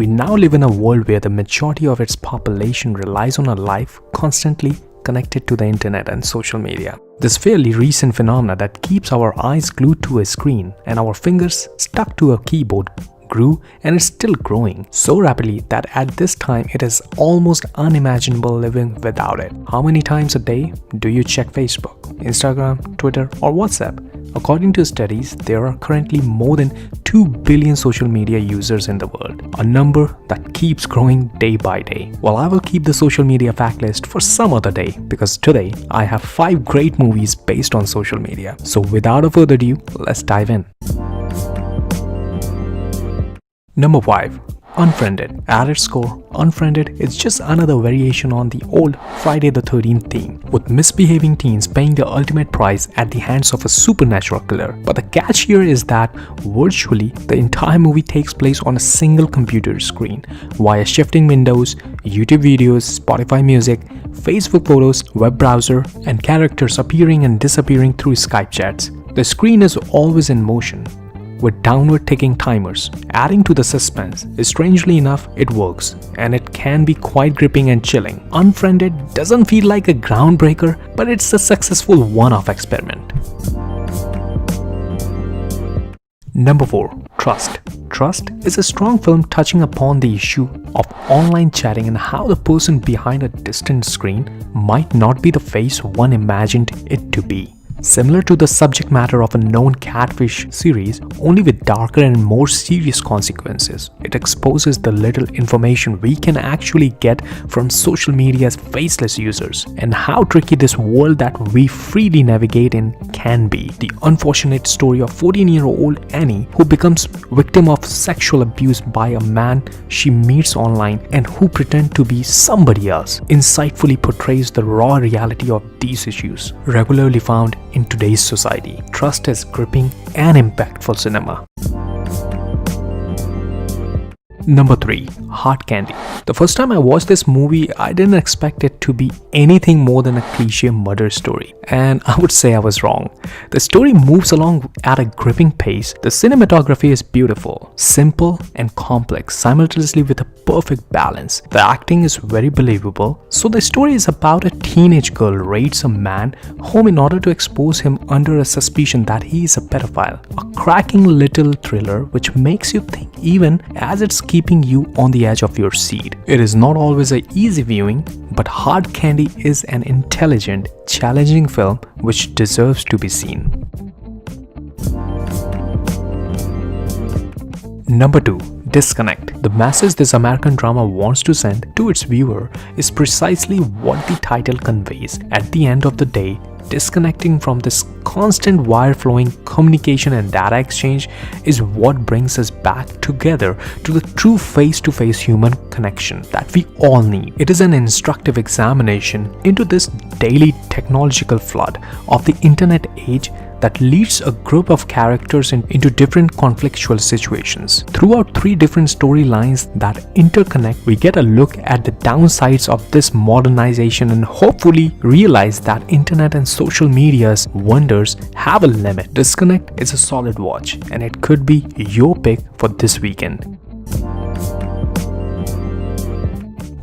We now live in a world where the majority of its population relies on a life constantly connected to the internet and social media. This fairly recent phenomena that keeps our eyes glued to a screen and our fingers stuck to a keyboard grew and is still growing so rapidly that at this time it is almost unimaginable living without it. How many times a day do you check Facebook, Instagram, Twitter, or WhatsApp? According to studies, there are currently more than 2 billion social media users in the world, a number that keeps growing day by day. Well, I will keep the social media fact list for some other day because today I have 5 great movies based on social media. So without a further ado, let's dive in. Number 5. Unfriended. At its core, Unfriended is just another variation on the old Friday the 13th theme, with misbehaving teens paying the ultimate price at the hands of a supernatural killer. But the catch here is that virtually the entire movie takes place on a single computer screen via shifting windows, YouTube videos, Spotify music, Facebook photos, web browser, and characters appearing and disappearing through Skype chats. The screen is always in motion, with downward ticking timers, adding to the suspense. Strangely enough, it works, and it can be quite gripping and chilling. Unfriended doesn't feel like a groundbreaker, but it's a successful one-off experiment. Number 4. Trust. Trust is a strong film touching upon the issue of online chatting and how the person behind a distant screen might not be the face one imagined it to be. Similar to the subject matter of a known catfish series, only with darker and more serious consequences, it exposes the little information we can actually get from social media's faceless users and how tricky this world that we freely navigate in can be. The unfortunate story of 14-year-old Annie, who becomes victim of sexual abuse by a man she meets online and who pretends to be somebody else, insightfully portrays the raw reality of these issues, regularly found in today's society. Trust is gripping and impactful cinema. Number 3. Hard Candy. The first time I watched this movie, I didn't expect it to be anything more than a cliché murder story, and I would say I was wrong. The story moves along at a gripping pace. The cinematography is beautiful, simple, and complex, simultaneously with a perfect balance. The acting is very believable. So the story is about a teenage girl raids a man home in order to expose him under a suspicion that he is a pedophile. A cracking little thriller which makes you think even as it's keeping you on the edge of your seat. It is not always an easy viewing, but Hard Candy is an intelligent, challenging film which deserves to be seen. Number 2. Disconnect. The message this American drama wants to send to its viewer is precisely what the title conveys. At the end of the day, disconnecting from this constant wire-flowing communication and data exchange is what brings us back together to the true face-to-face human connection that we all need. It is an instructive examination into this daily technological flood of the internet age that leads a group of characters into different conflictual situations. Throughout 3 different storylines that interconnect, we get a look at the downsides of this modernization and hopefully realize that internet and social media's wonders have a limit. Disconnect is a solid watch, and it could be your pick for this weekend.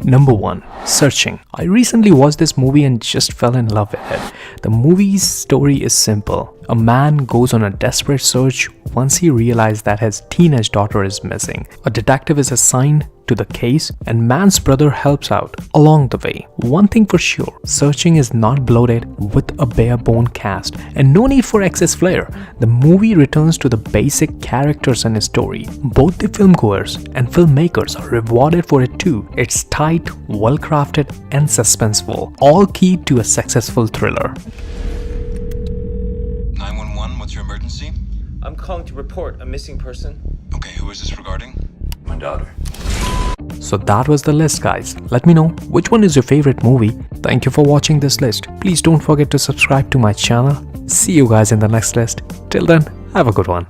Number 1. Searching. I recently watched this movie and just fell in love with it. The movie's story is simple. A man goes on a desperate search once he realizes that his teenage daughter is missing. A detective is assigned to the case and man's brother helps out along the way. One thing for sure, Searching is not bloated with a bare bone cast and no need for excess flair. The movie returns to the basic characters and story. Both the filmgoers and filmmakers are rewarded for it too. It's tight, well crafted and suspenseful, all key to a successful thriller. 911, what's your emergency? I'm calling to report a missing person. Okay, who is this regarding? My daughter. So that was the list, guys. Let me know which one is your favorite movie. Thank you for watching this list. Please don't forget to subscribe to my channel. See you guys in the next list. Till then, have a good one.